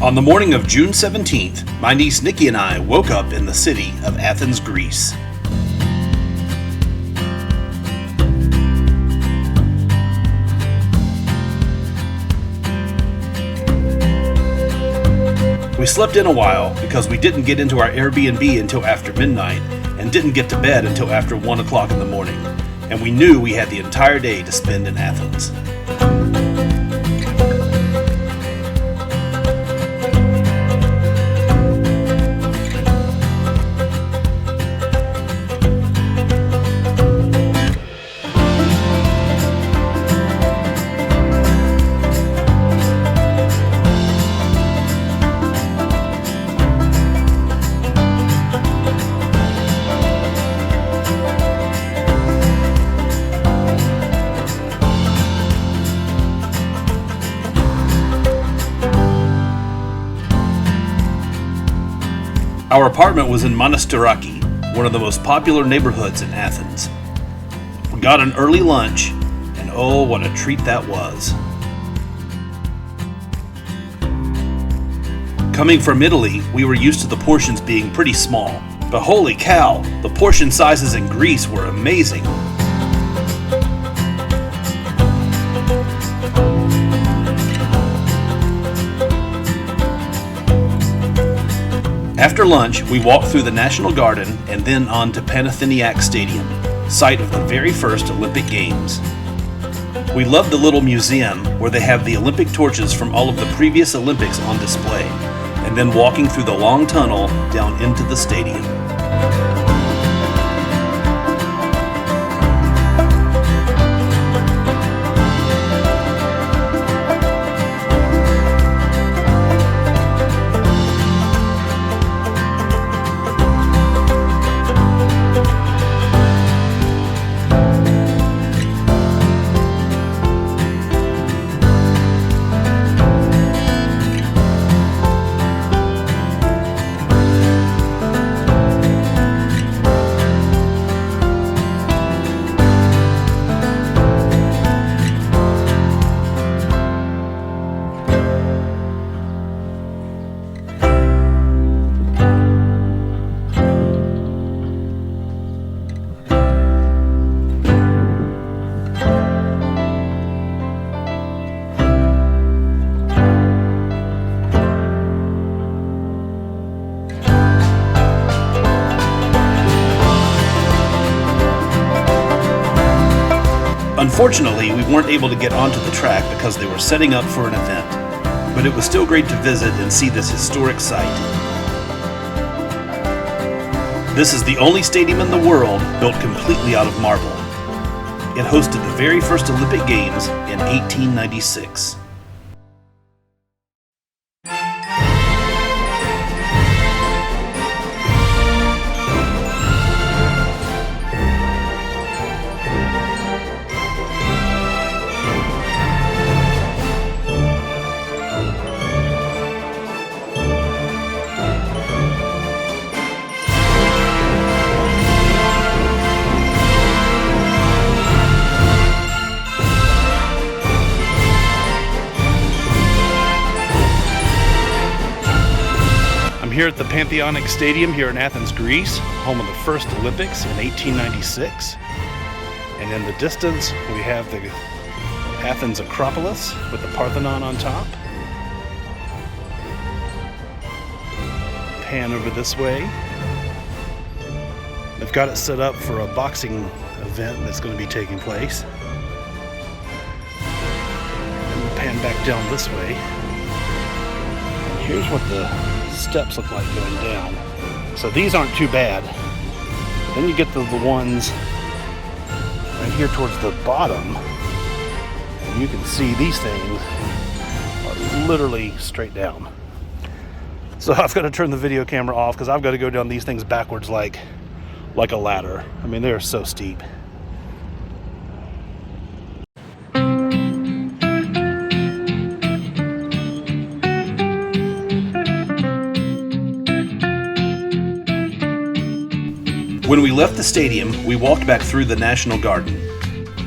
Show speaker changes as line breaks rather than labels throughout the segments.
On the morning of June 17th, my niece Nikki and I woke up in the city of Athens, Greece. We slept in a while because we didn't get into our Airbnb until after midnight and didn't get to bed until after 1 o'clock in the morning, and we knew we had the entire day to spend in Athens. Our apartment was in Monastiraki, one of the most popular neighborhoods in Athens. We got an early lunch, and oh, what a treat that was. Coming from Italy, we were used to the portions being pretty small, but holy cow, the portion sizes in Greece were amazing. After lunch, we walked through the National Garden and then on to Panathenaic Stadium, site of the very first Olympic Games. We loved the little museum where they have the Olympic torches from all of the previous Olympics on display, and then walking through the long tunnel down into the stadium. Unfortunately, we weren't able to get onto the track because they were setting up for an event, but it was still great to visit and see this historic site. This is the only stadium in the world built completely out of marble. It hosted the very first Olympic Games in 1896. Here at the Panathenaic Stadium here in Athens, Greece, home of the first Olympics in 1896. And in the distance, we have the Athens Acropolis with the Parthenon on top. Pan over this way. They've got it set up for a boxing event that's going to be taking place. And we'll pan back down this way. And here's what the steps look like going down. So these aren't too bad. But then you get to the ones right here towards the bottom, and you can see these things are literally straight down. So I've got to turn the video camera off because I've got to go down these things backwards like a ladder. I mean, they're so steep. When we left the stadium, we walked back through the National Garden.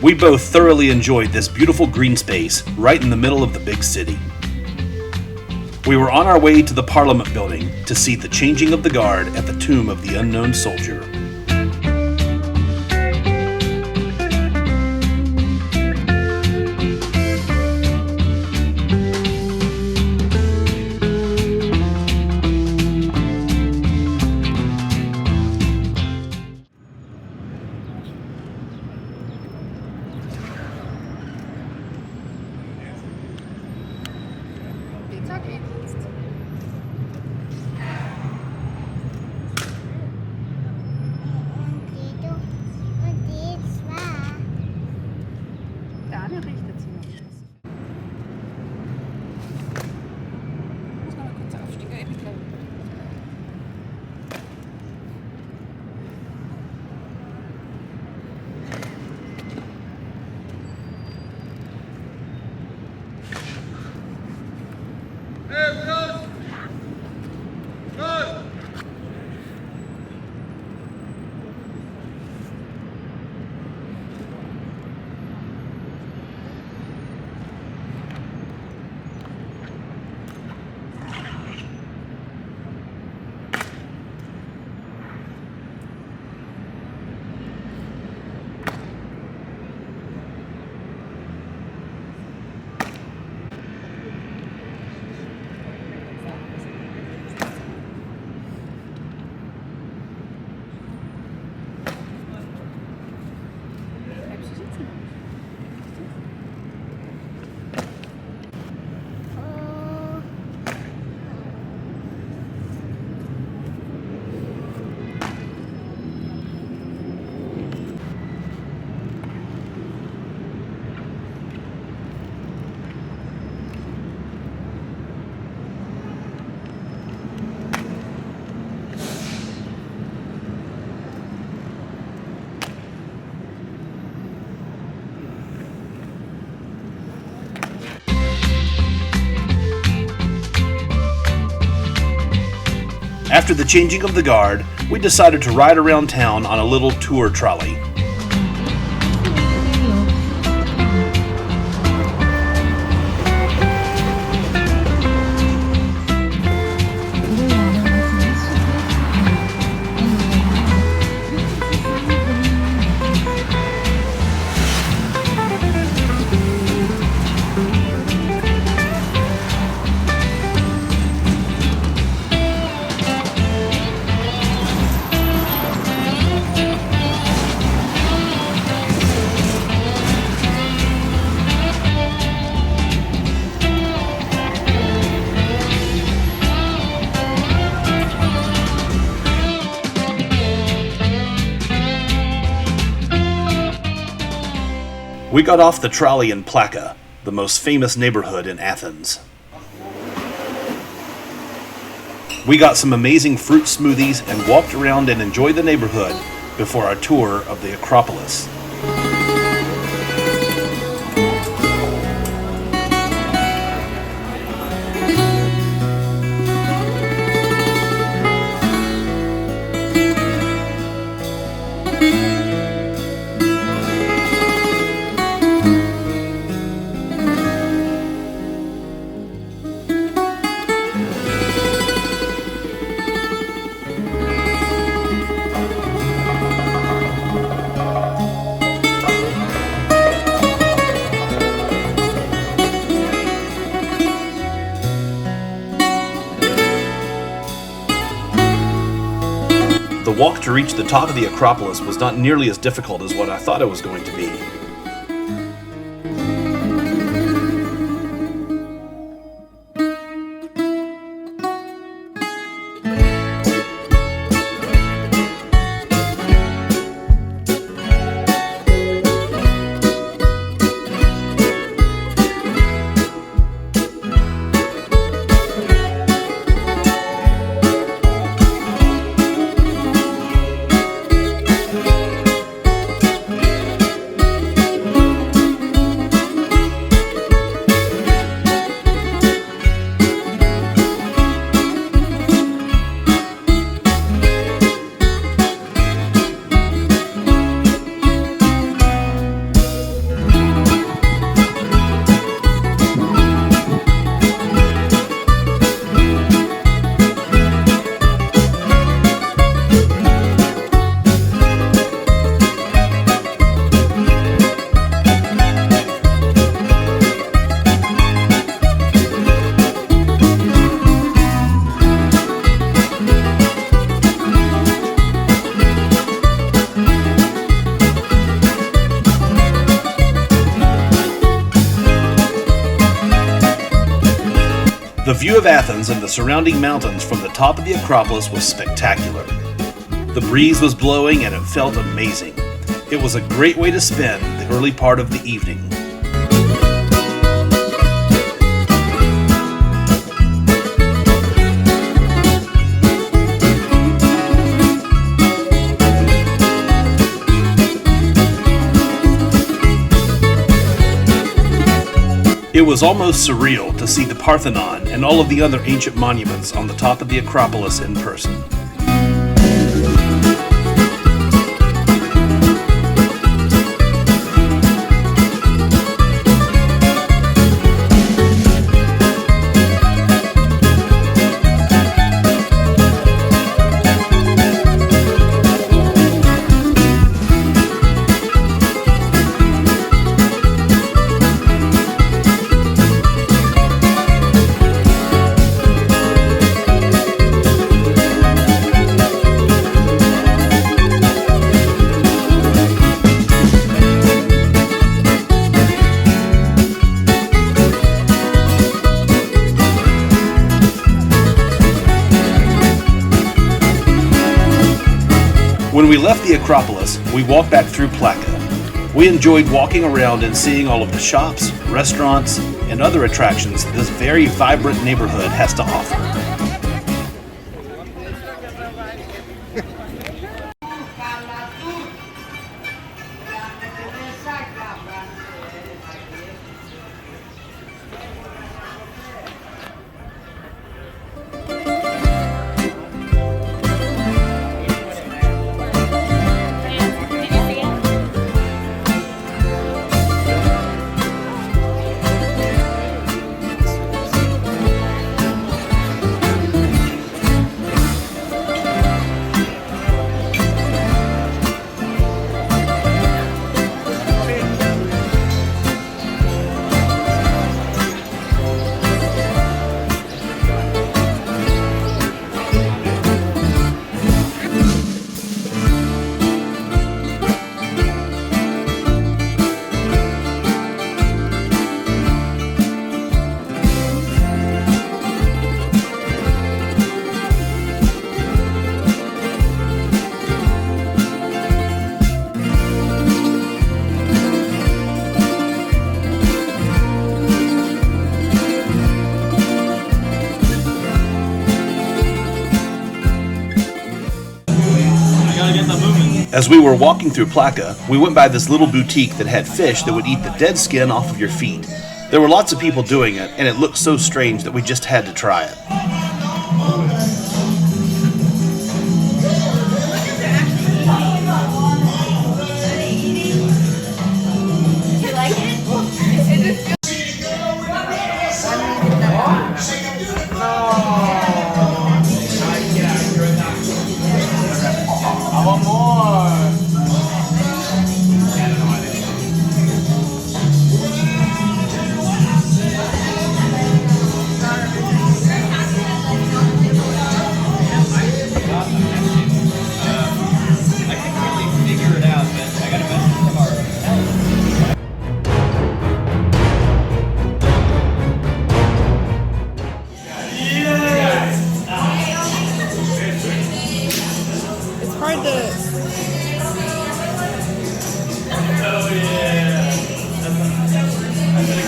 We both thoroughly enjoyed this beautiful green space right in the middle of the big city. We were on our way to the Parliament building to see the changing of the guard at the tomb of the unknown soldier. After the changing of the guard, we decided to ride around town on a little tour trolley. We got off the trolley in Plaka, the most famous neighborhood in Athens. We got some amazing fruit smoothies and walked around and enjoyed the neighborhood before our tour of the Acropolis. The walk to reach the top of the Acropolis was not nearly as difficult as what I thought it was going to be. The view of Athens and the surrounding mountains from the top of the Acropolis was spectacular. The breeze was blowing and it felt amazing. It was a great way to spend the early part of the evening. It was almost surreal to see the Parthenon and all of the other ancient monuments on the top of the Acropolis in person. When we left the Acropolis, we walked back through Plaka. We enjoyed walking around and seeing all of the shops, restaurants, and other attractions this very vibrant neighborhood has to offer. As we were walking through Plaka, we went by this little boutique that had fish that would eat the dead skin off of your feet. There were lots of people doing it, and it looked so strange that we just had to try it.
Do you like it?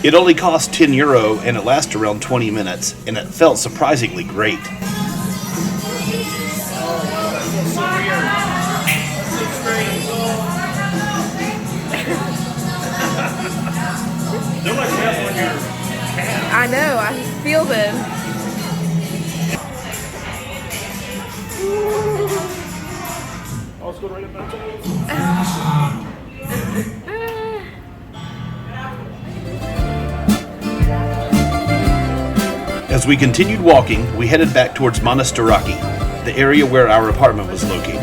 It only cost €10 and it lasted around 20 minutes, and it felt surprisingly great.
I know, I feel them.
As we continued walking, we headed back towards Monastiraki, the area where our apartment was located.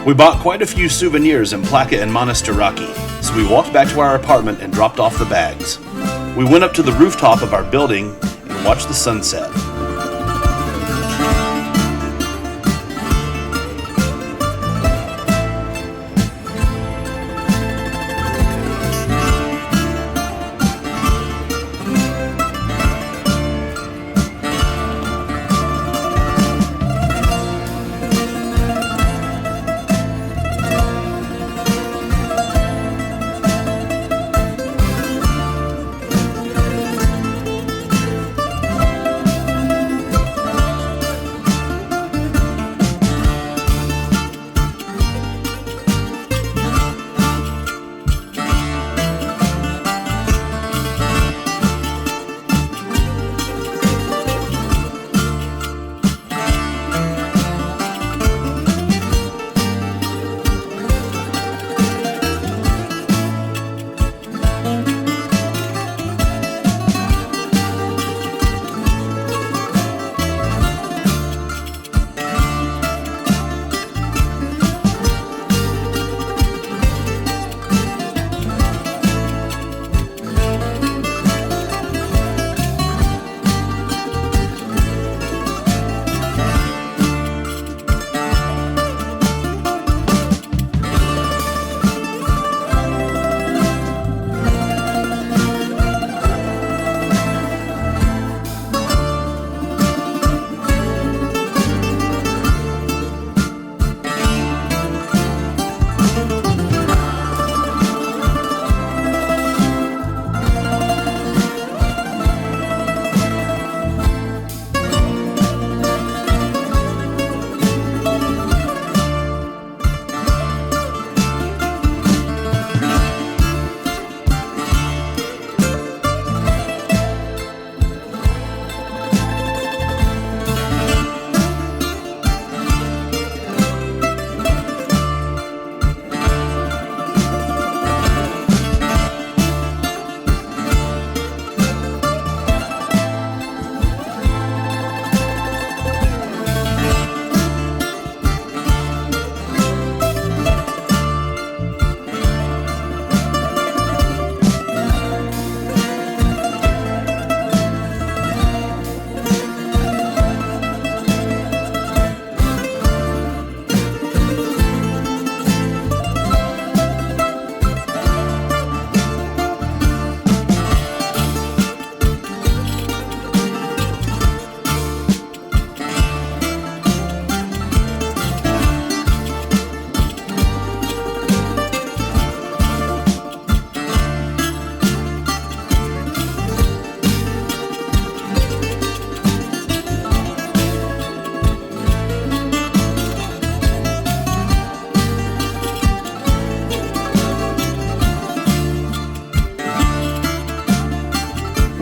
We bought quite a few souvenirs in Plaka and Monastiraki, so we walked back to our apartment and dropped off the bags. We went up to the rooftop of our building and watched the sunset.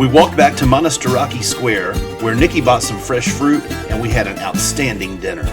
We walked back to Monastiraki Square, where Nikki bought some fresh fruit, and we had an outstanding dinner.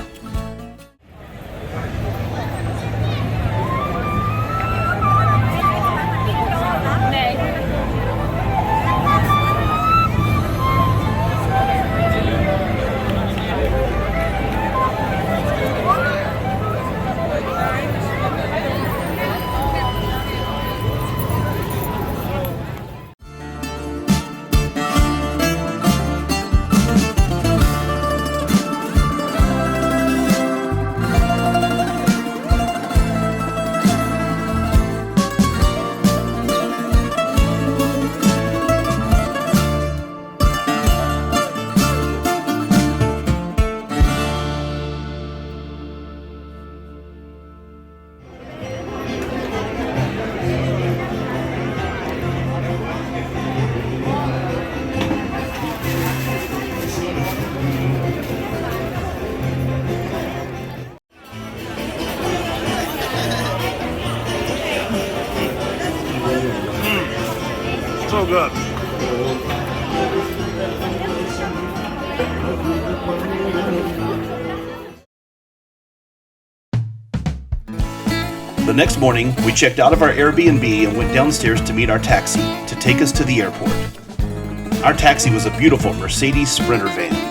So good. The next morning, we checked out of our Airbnb and went downstairs to meet our taxi to take us to the airport. Our taxi was a beautiful Mercedes Sprinter van.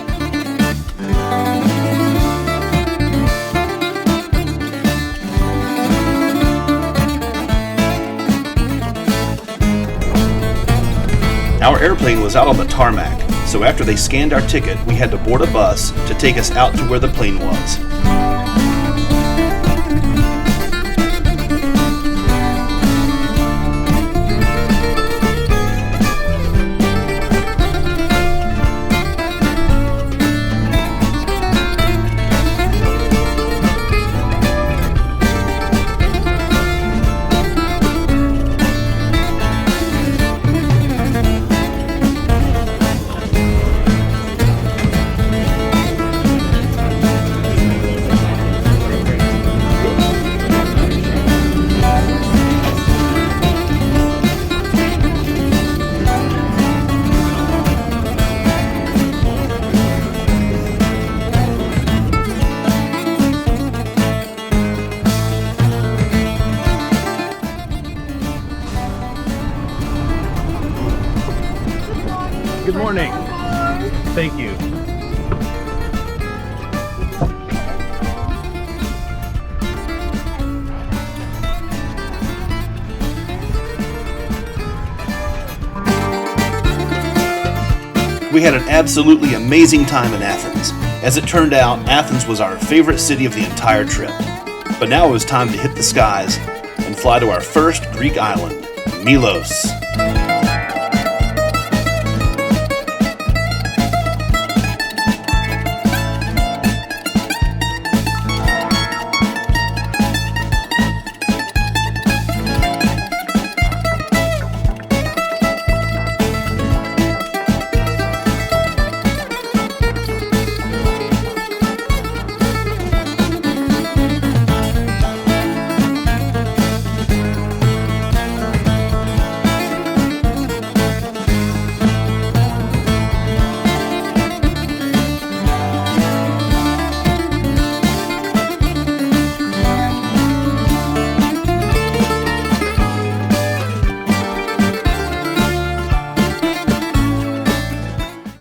Our airplane was out on the tarmac, so after they scanned our ticket, we had to board a bus to take us out to where the plane was.
Good morning. Thank you.
We had an absolutely amazing time in Athens. As it turned out, Athens was our favorite city of the entire trip. But now it was time to hit the skies and fly to our first Greek island, Milos.